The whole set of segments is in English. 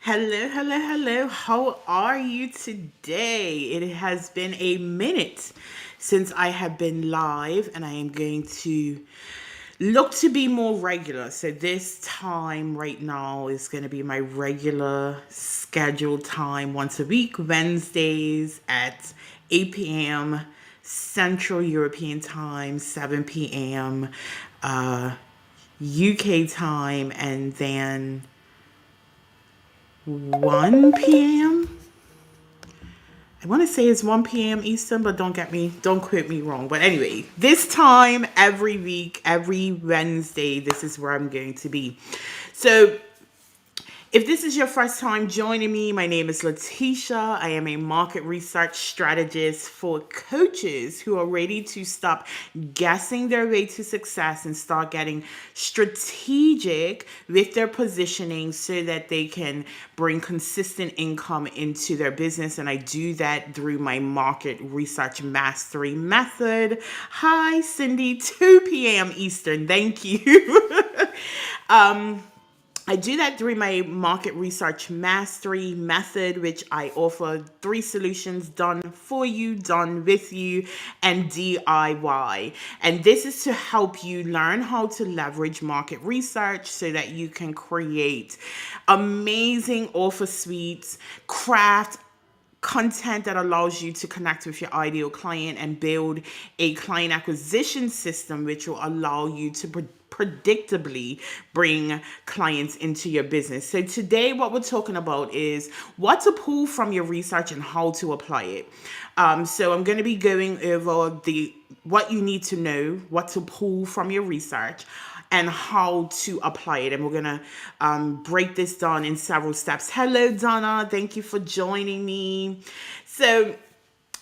Hello, hello, hello. How are you today? It has been a minute since I have been live, and I am going to look to be more regular. So, this time right now is going to be my regular scheduled time once a week, Wednesdays at 8 p.m. Central European Time, 7 p.m. UK time, and then 1 p.m. I want to say it's 1 p.m. Eastern, but don't quote me wrong. But anyway, this time every week, every Wednesday, this is where I'm going to be. So if this is your first time joining me, my name is Letitia. I am a market research strategist for coaches who are ready to stop guessing their way to success and start getting strategic with their positioning so that they can bring consistent income into their business. And I do that through my market research mastery method. Hi, Cindy, 2 p.m. Eastern. Thank you. I do that through my market research mastery method, which I offer 3 solutions: done for you, done with you, and DIY. And this is to help you learn how to leverage market research so that you can create amazing offer suites, craft content that allows you to connect with your ideal client and build a client acquisition system which will allow you to predictably bring clients into your business. So today what we're talking about is what to pull from your research and how to apply it. So I'm going to be going over the what you need to know, what to pull from your research, and how to apply it. And we're going to break this down in several steps. Hello, Donna. Thank you for joining me. So,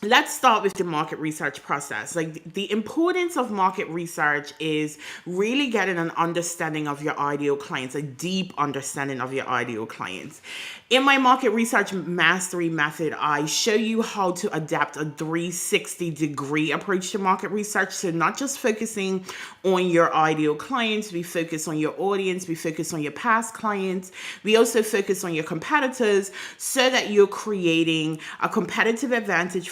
let's start with the market research process. Like the importance of market research is really getting an understanding of your ideal clients, a deep understanding of your ideal clients. In my market research mastery method, I show you how to adapt a 360-degree approach to market research. So not just focusing on your ideal clients, we focus on your audience, we focus on your past clients, we also focus on your competitors so that you're creating a competitive advantage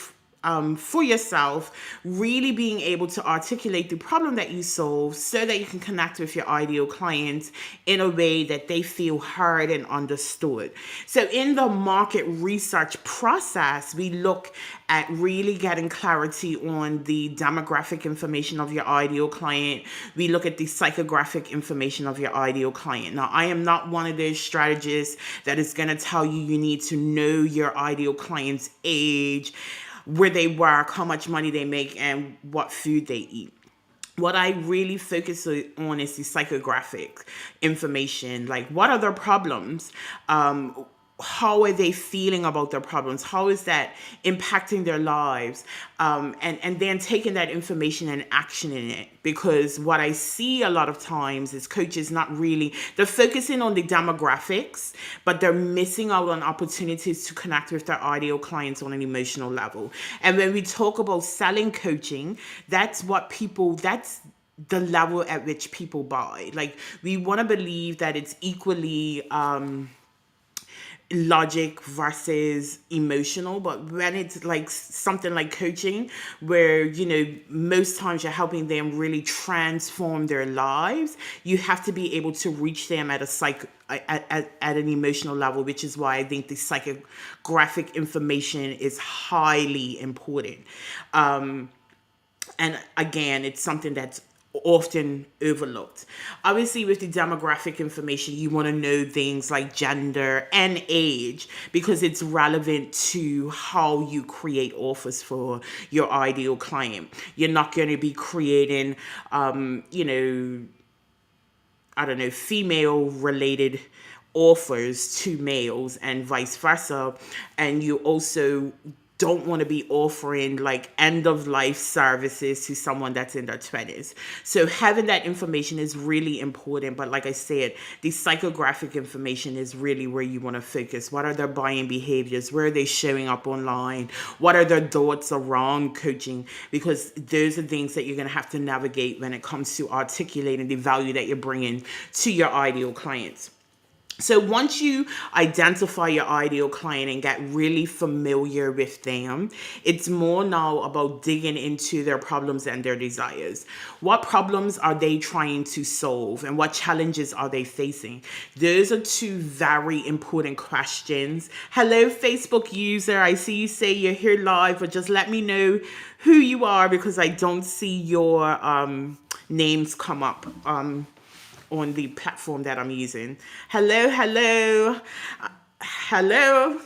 for yourself, really being able to articulate the problem that you solve so that you can connect with your ideal clients in a way that they feel heard and understood. So in the market research process, we look at really getting clarity on the demographic information of your ideal client. We look at the psychographic information of your ideal client. Now, I am not one of those strategists that is going to tell you need to know your ideal client's age, where they work, how much money they make, and what food they eat. What I really focus on is the psychographic information, like what are their problems, how are they feeling about their problems, how is that impacting their lives, and then taking that information and actioning it. Because what I see a lot of times is coaches not really, they're focusing on the demographics, but they're missing out on opportunities to connect with their ideal clients on an emotional level. And when we talk about selling coaching, that's the level at which people buy. Like, we want to believe that it's equally logic versus emotional. But when it's like something like coaching, where most times you're helping them really transform their lives, you have to be able to reach them at a at an emotional level, which is why I think the psychographic information is highly important. And again, it's something that's often overlooked. Obviously, with the demographic information, you want to know things like gender and age because it's relevant to how you create offers for your ideal client. You're not going to be creating, I don't know, female related offers to males and vice versa. And you also don't want to be offering like end of life services to someone that's in their 20s. So having that information is really important. But like I said, the psychographic information is really where you want to focus. What are their buying behaviors? Where are they showing up online? What are their thoughts around coaching? Because those are things that you're going to have to navigate when it comes to articulating the value that you're bringing to your ideal clients. So once you identify your ideal client and get really familiar with them, it's more now about digging into their problems and their desires. What problems are they trying to solve and what challenges are they facing? Those are two very important questions. Hello, Facebook user. I see you say you're here live, but just let me know who you are because I don't see your names come up. On the platform that I'm using. Hello, hello, hello.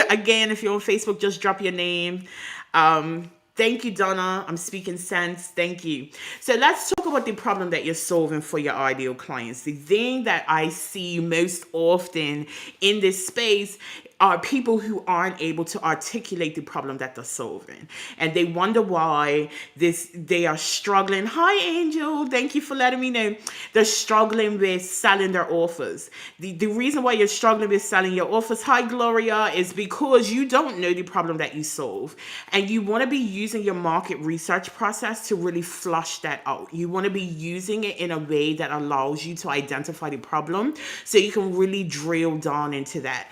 Again, if you're on Facebook, just drop your name. Thank you, Donna. I'm speaking sense. Thank you. So let's talk about the problem that you're solving for your ideal clients. The thing that I see most often in this space are people who aren't able to articulate the problem that they're solving, and they wonder why they are struggling. Hi, Angel. Thank you for letting me know. They're struggling with selling their offers. The reason why you're struggling with selling your offers, hi, Gloria, is because you don't know the problem that you solve, and you want to be using your market research process to really flush that out. You want to be using it in a way that allows you to identify the problem so you can really drill down into that.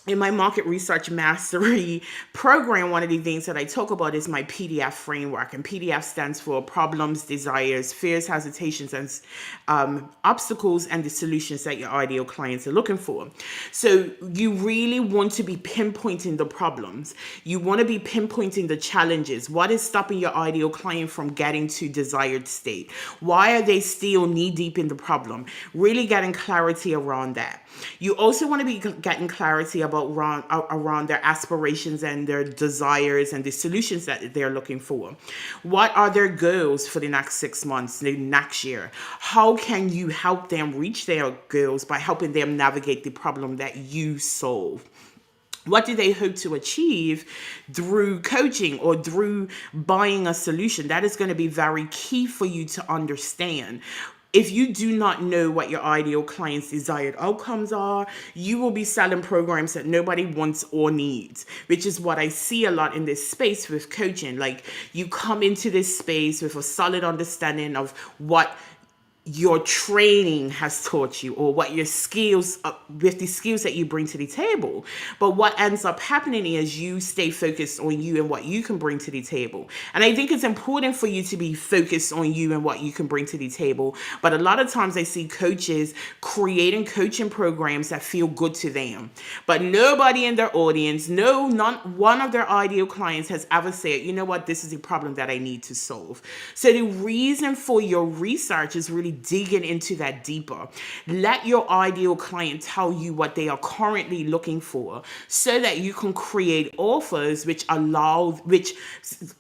In my market research mastery program, one of the things that I talk about is my PDF framework. And PDF stands for problems, desires, fears, hesitations, and obstacles, and the solutions that your ideal clients are looking for. So you really want to be pinpointing the problems. You want to be pinpointing the challenges. What is stopping your ideal client from getting to desired state? Why are they still knee deep in the problem? Really getting clarity around that. You also want to be getting clarity about around their aspirations and their desires and the solutions that they're looking for. What are their goals for the next 6 months, the next year? How can you help them reach their goals by helping them navigate the problem that you solve? What do they hope to achieve through coaching or through buying a solution? That is going to be very key for you to understand. If you do not know what your ideal client's desired outcomes are, you will be selling programs that nobody wants or needs, which is what I see a lot in this space with coaching. Like, you come into this space with a solid understanding of what your training has taught you or what your skills with the skills that you bring to the table. But what ends up happening is you stay focused on you and what you can bring to the table. And I think it's important for you to be focused on you and what you can bring to the table. But a lot of times I see coaches creating coaching programs that feel good to them. But nobody in their audience, not one of their ideal clients has ever said, you know what, this is a problem that I need to solve. So the reason for your research is really digging into that deeper. Let your ideal client tell you what they are currently looking for so that you can create offers which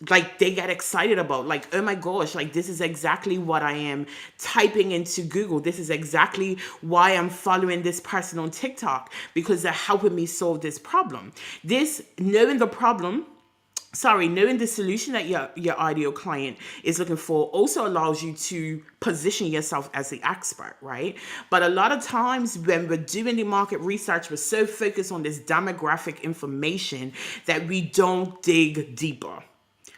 like they get excited about. Like, oh my gosh, like this is exactly what I am typing into Google. This is exactly why I'm following this person on TikTok, because they're helping me solve this problem. Knowing the solution that your ideal client is looking for also allows you to position yourself as the expert, right? But a lot of times when we're doing the market research, we're so focused on this demographic information that we don't dig deeper.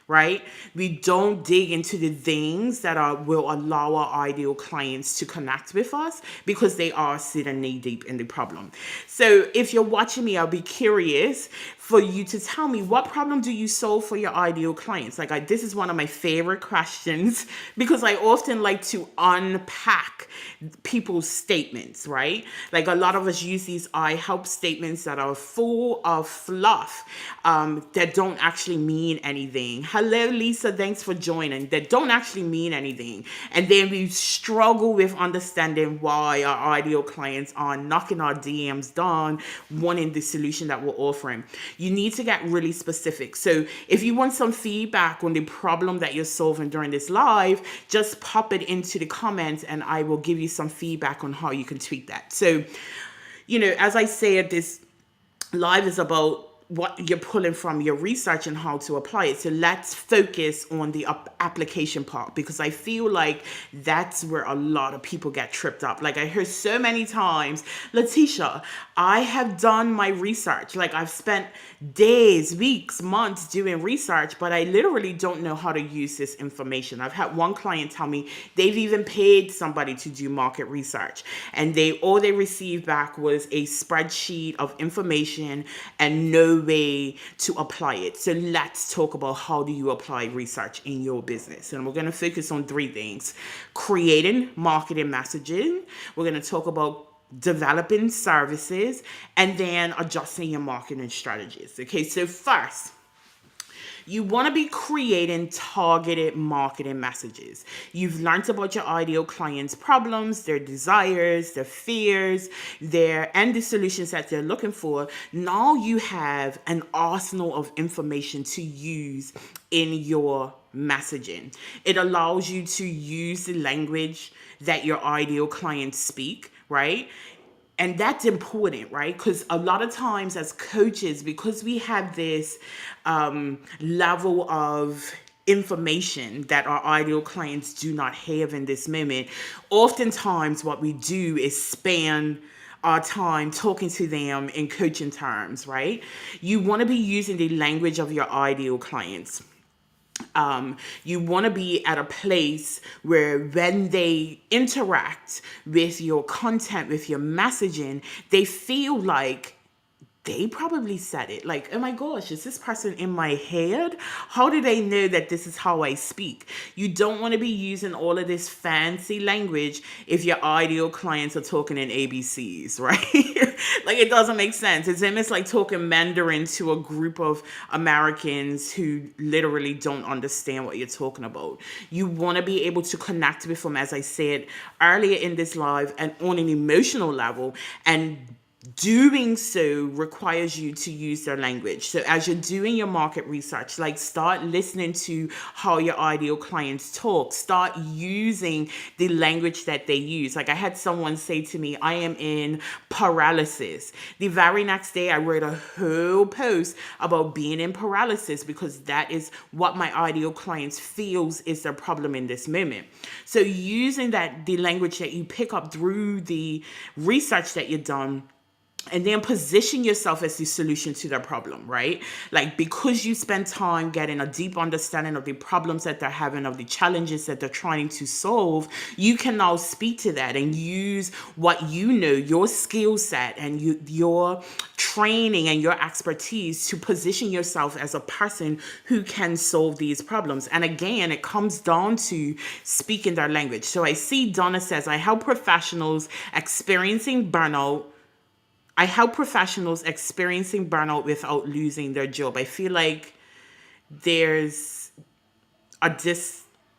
Right? We don't dig into the things that will allow our ideal clients to connect with us because they are sitting knee deep in the problem. So if you're watching me, I'll be curious for you to tell me, what problem do you solve for your ideal clients? This is one of my favorite questions because I often like to unpack people's statements, right? Like, a lot of us use these I help statements that are full of fluff that don't actually mean anything. Hello, Lisa. Thanks for joining. That don't actually mean anything. And then we struggle with understanding why our ideal clients are knocking our DMs down, wanting the solution that we're offering. You need to get really specific. So if you want some feedback on the problem that you're solving during this live, just pop it into the comments and I will give you some feedback on how you can tweak that. So, as I said, this live is about what you're pulling from your research and how to apply it. So let's focus on the application part, because I feel like that's where a lot of people get tripped up. Like I hear so many times, Letitia, I have done my research. Like I've spent days, weeks, months doing research, but I literally don't know how to use this information. I've had one client tell me they've even paid somebody to do market research, and all they received back was a spreadsheet of information and no way to apply it. So let's talk about how do you apply research in your business. And we're going to focus on three things: creating marketing messaging. We're going to talk about developing services, and then adjusting your marketing strategies. Okay, so first, you want to be creating targeted marketing messages. You've learned about your ideal clients' problems, their desires, their fears, and the solutions that they're looking for. Now you have an arsenal of information to use in your messaging. It allows you to use the language that your ideal clients speak, right? And that's important, right? Because a lot of times as coaches, because we have this level of information that our ideal clients do not have in this moment, oftentimes what we do is span our time talking to them in coaching terms, right? You want to be using the language of your ideal clients. You want to be at a place where when they interact with your content, with your messaging, they feel like they probably said it. Like, oh my gosh, is this person in my head? How do they know that this is how I speak? You don't want to be using all of this fancy language if your ideal clients are talking in ABCs, right? Like, it doesn't make sense. It's almost like talking Mandarin to a group of Americans who literally don't understand what you're talking about. You want to be able to connect with them, as I said earlier in this live, and on an emotional level, and doing so requires you to use their language. So as you're doing your market research, like, start listening to how your ideal clients talk. Start using the language that they use. Like, I had someone say to me, I am in paralysis. The very next day I wrote a whole post about being in paralysis, because that is what my ideal clients feels is their problem in this moment. So using the language that you pick up through the research that you've done, and then position yourself as the solution to their problem, right? Like, because you spend time getting a deep understanding of the problems that they're having, of the challenges that they're trying to solve, you can now speak to that and use what you know, your skill set and your training and your expertise, to position yourself as a person who can solve these problems. And again, it comes down to speaking their language. So I see Donna says, I help professionals experiencing burnout without losing their job. I feel like there's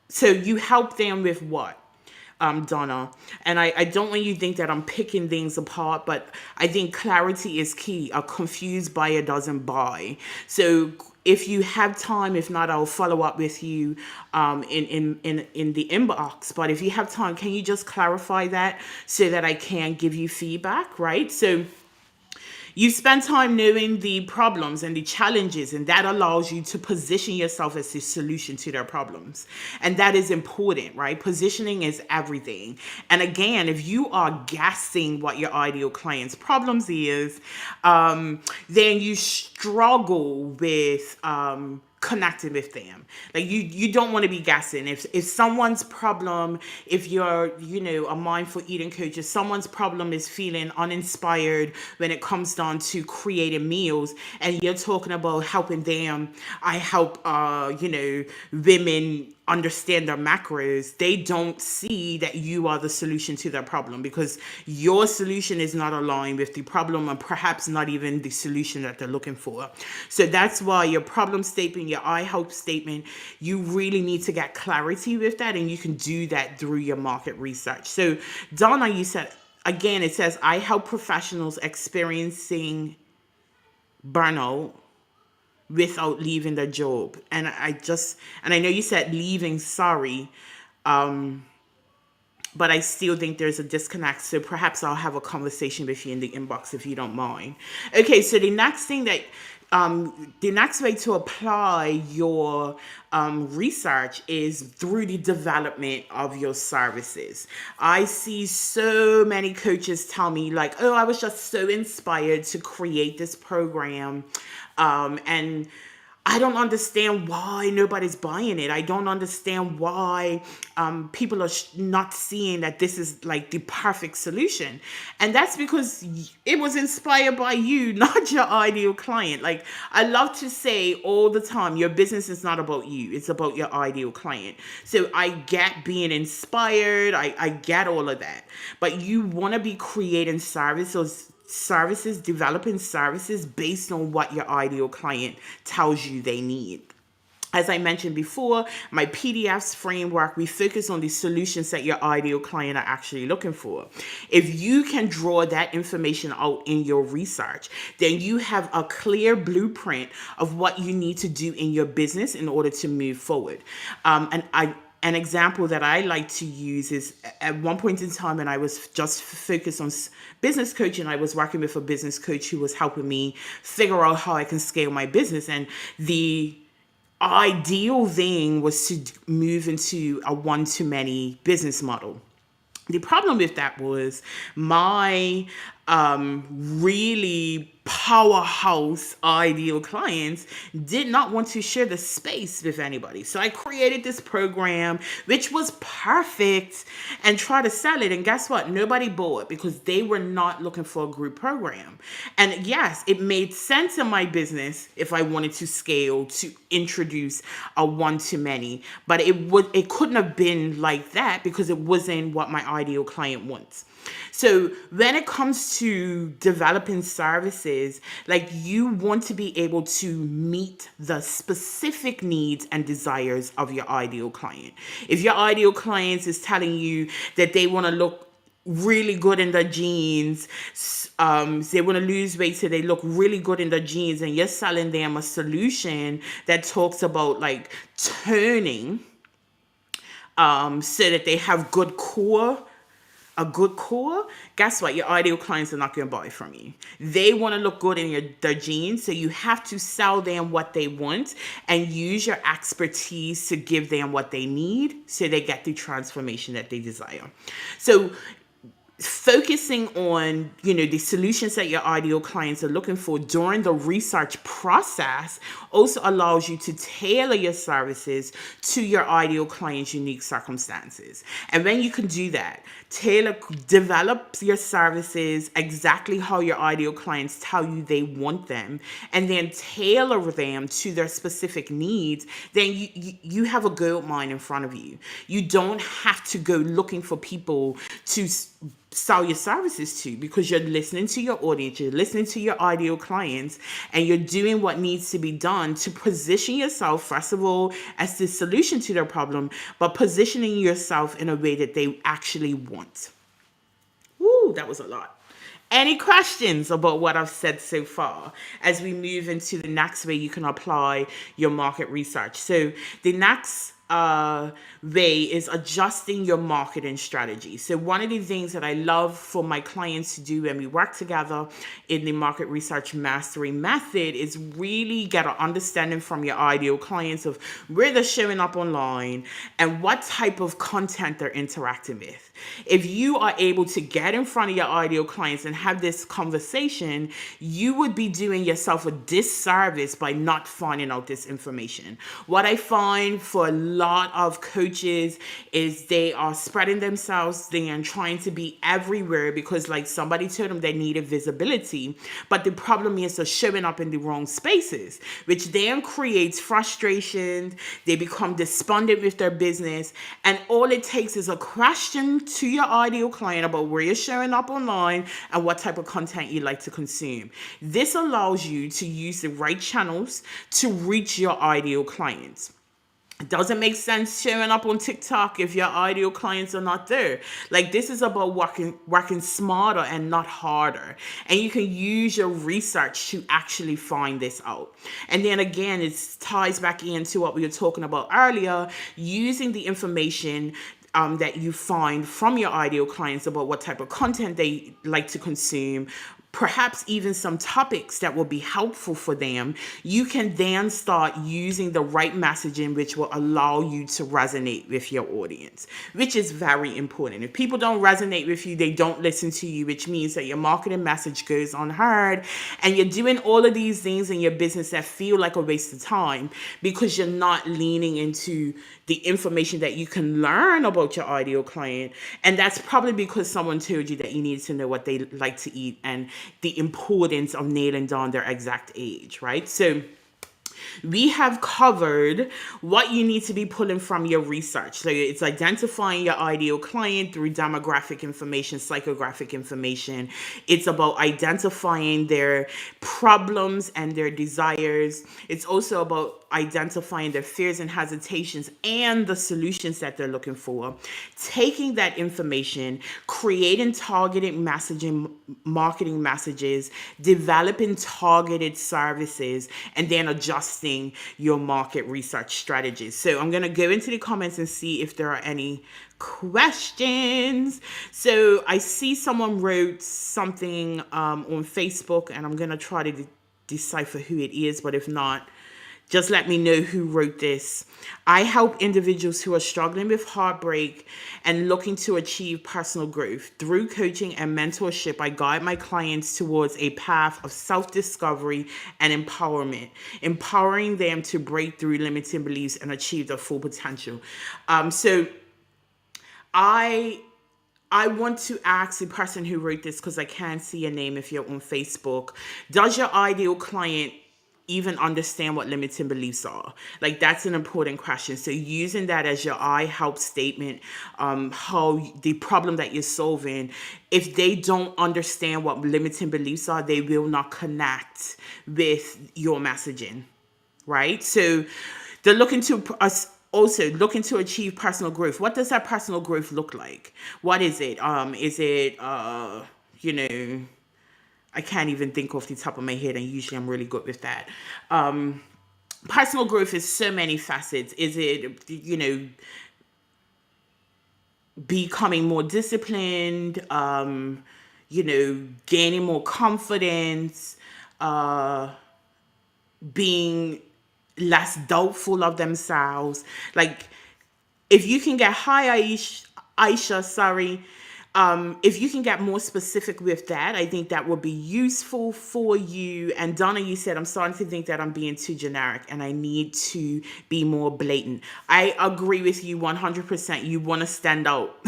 so you help them with what? Donna. And I don't want you to think that I'm picking things apart, but I think clarity is key. A confused buyer doesn't buy. So if you have time, if not, I'll follow up with you in the inbox. But if you have time, can you just clarify that so that I can give you feedback, right? So you spend time knowing the problems and the challenges, and that allows you to position yourself as the solution to their problems. And that is important, right? Positioning is everything. And again, if you are guessing what your ideal client's problems is, then you struggle with connecting with them. Like, you don't want to be guessing. If someone's problem, if you're a mindful eating coach, if someone's problem is feeling uninspired when it comes down to creating meals, and you're talking about helping them, I help women understand their macros, they don't see that you are the solution to their problem, because your solution is not aligned with the problem, and perhaps not even the solution that they're looking for. So that's why your problem statement, your I help statement, you really need to get clarity with that, and you can do that through your market research. So Donna, you said, again, it says, I help professionals experiencing burnout without leaving their job. And I know you said leaving, sorry. but I still think there's a disconnect. So perhaps I'll have a conversation with you in the inbox if you don't mind. Okay, so the next way to apply your research is through the development of your services. I see so many coaches tell me, like, oh, I was just so inspired to create this program. And I don't understand why nobody's buying it. I don't understand why people are not seeing that this is like the perfect solution. And that's because it was inspired by you, not your ideal client. Like, I love to say all the time, your business is not about you, it's about your ideal client. So I get being inspired, I get all of that. But you want to be creating services, developing services based on what your ideal client tells you they need. As I mentioned before, my PDFs framework, we focus on the solutions that your ideal client are actually looking for. If you can draw that information out in your research, then you have a clear blueprint of what you need to do in your business in order to move forward. An example that I like to use is at one point in time, and I was just focused on business coaching. I was working with a business coach who was helping me figure out how I can scale my business. And the ideal thing was to move into a one-to-many business model. The problem with that was my really powerhouse ideal clients did not want to share the space with anybody. So I created this program, which was perfect, and tried to sell it. And guess what? Nobody bought because they were not looking for a group program. And yes, it made sense in my business if I wanted to scale to introduce a one-to-many, but it couldn't have been like that because it wasn't what my ideal client wants. So when it comes to developing services, like, you want to be able to meet the specific needs and desires of your ideal client. If your ideal client is telling you that they want to look really good in their jeans, they want to lose weight so they look really good in their jeans, and you're selling them a solution that talks about like toning, so that they have a good core, guess what? Your ideal clients are not going to buy from you. They want to look good in their jeans, so you have to sell them what they want and use your expertise to give them what they need so they get the transformation that they desire. So focusing on, the solutions that your ideal clients are looking for during the research process also allows you to tailor your services to your ideal client's unique circumstances. And when you can do that, develop your services exactly how your ideal clients tell you they want them, and then tailor them to their specific needs, then you have a gold mine in front of you. You don't have to go looking for people to sell your services to, because you're listening to your audience, you're listening to your ideal clients, and you're doing what needs to be done to position yourself, first of all, as the solution to their problem, but positioning yourself in a way that they actually want. Woo, that was a lot. Any questions about what I've said so far as we move into the next way you can apply your market research? So the next way is adjusting your marketing strategy. So one of the things that I love for my clients to do when we work together in the market research mastery method is really get an understanding from your ideal clients of where they're showing up online and what type of content they're interacting with. If you are able to get in front of your ideal clients and have this conversation, you would be doing yourself a disservice by not finding out this information. What I find for a lot of coaches is they are spreading themselves thin, trying to be everywhere because like somebody told them they needed visibility, but the problem is they're showing up in the wrong spaces, which then creates frustration. They become despondent with their business, and all it takes is a question to your ideal client about where you're showing up online and what type of content you like to consume. This allows you to use the right channels to reach your ideal clients. It doesn't make sense showing up on TikTok if your ideal clients are not there. Like, this is about working smarter and not harder. And you can use your research to actually find this out. And then again, it ties back into what we were talking about earlier, using the information that you find from your ideal clients about what type of content they like to consume, perhaps even some topics that will be helpful for them, you can then start using the right messaging which will allow you to resonate with your audience, which is very important. If people don't resonate with you, they don't listen to you, which means that your marketing message goes unheard, and you're doing all of these things in your business that feel like a waste of time because you're not leaning into the information that you can learn about your ideal client. And that's probably because someone told you that you need to know what they like to eat and the importance of nailing down their exact age, right? So we have covered what you need to be pulling from your research. So it's identifying your ideal client through demographic information, psychographic information. It's about identifying their problems and their desires. It's also about identifying their fears and hesitations and the solutions that they're looking for. Taking that information, creating targeted messaging, marketing messages, developing targeted services, and then adjusting your market research strategies. So I'm going to go into the comments and see if there are any questions. So I see someone wrote something on Facebook, and I'm going to try to decipher who it is, but if not, just let me know who wrote this. I help individuals who are struggling with heartbreak and looking to achieve personal growth. Through coaching and mentorship, I guide my clients towards a path of self-discovery and empowerment, empowering them to break through limiting beliefs and achieve their full potential. So I want to ask the person who wrote this, because I can't see your name if you're on Facebook. Does your ideal client even understand what limiting beliefs are? Like, that's an important question. So using that as your I help statement, how the problem that you're solving, if they don't understand what limiting beliefs are, they will not connect with your messaging, right? So they're looking to us. Also looking to achieve personal growth. What does that personal growth look like? What is it? Is it, I can't even think off the top of my head, and usually I'm really good with that. Personal growth is so many facets. Is it, becoming more disciplined, gaining more confidence, being less doubtful of themselves? Like, if you can get Aisha, sorry, if you can get more specific with that, I think that would be useful for you. And Donna, you said, I'm starting to think that I'm being too generic and I need to be more blatant. I agree with you 100%. You want to stand out.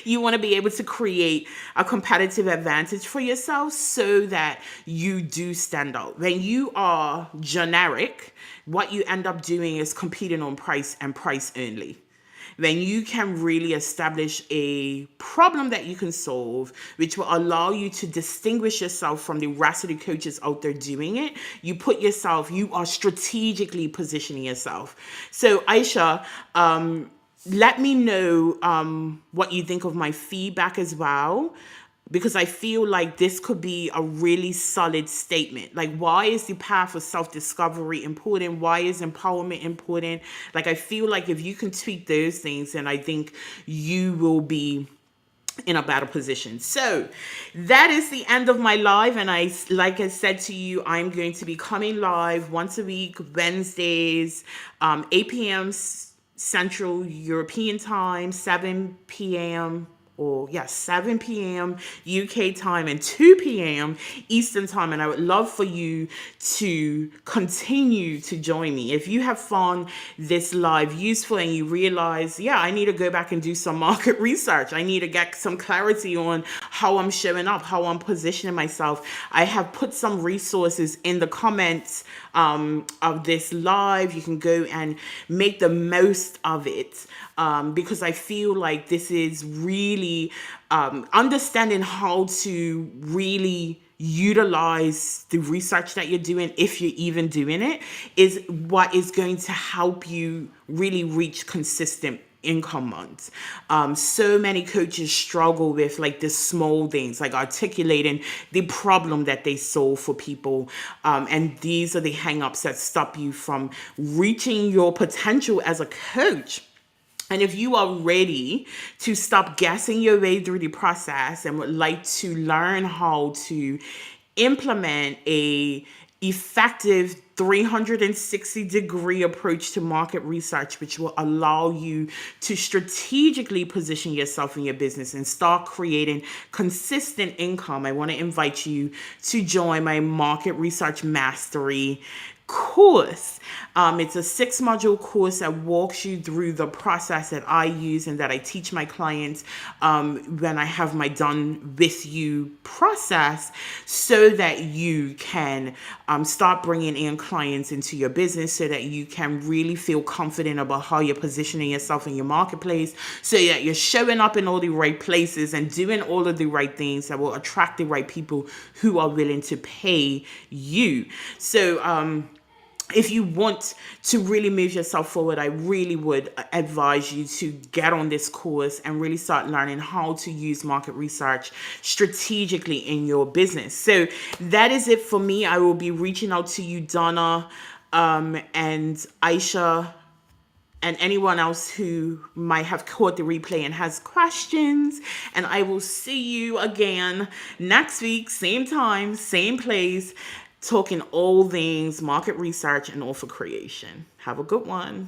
You want to be able to create a competitive advantage for yourself so that you do stand out. When you are generic, what you end up doing is competing on price and price only. Then you can really establish a problem that you can solve, which will allow you to distinguish yourself from the rest of the coaches out there doing it. You are strategically positioning yourself. So Aisha, let me know what you think of my feedback as well, because I feel like this could be a really solid statement. Like, why is the path of self-discovery important? Why is empowerment important? Like, I feel like if you can tweak those things, then I think you will be in a better position. So that is the end of my live. And like I said to you, I'm going to be coming live once a week, Wednesdays, 8 p.m. Central European time, 7 p.m. 7 p.m. UK time and 2 p.m. Eastern time. And I would love for you to continue to join me. If you have found this live useful and you realize, I need to go back and do some market research. I need to get some clarity on how I'm showing up, how I'm positioning myself. I have put some resources in the comments of this live. You can go and make the most of it, because I feel like this is really understanding how to really utilize the research that you're doing, if you're even doing it, is what is going to help you really reach consistent income months. So many coaches struggle with like the small things, like articulating the problem that they solve for people. And these are the hang-ups that stop you from reaching your potential as a coach. And if you are ready to stop guessing your way through the process and would like to learn how to implement a effective 360-degree approach to market research, which will allow you to strategically position yourself in your business and start creating consistent income, I want to invite you to join my market research mastery course. It's a 6 module course that walks you through the process that I use and that I teach my clients when I have my done with you process, so that you can start bringing in clients into your business, so that you can really feel confident about how you're positioning yourself in your marketplace, so that you're showing up in all the right places and doing all of the right things that will attract the right people who are willing to pay you. So, if you want to really move yourself forward, I really would advise you to get on this course and really start learning how to use market research strategically in your business. So that is it for me. I will be reaching out to you, Donna, and Aisha, and anyone else who might have caught the replay and has questions. And I will see you again next week, same time, same place, talking all things market research and offer creation. Have a good one.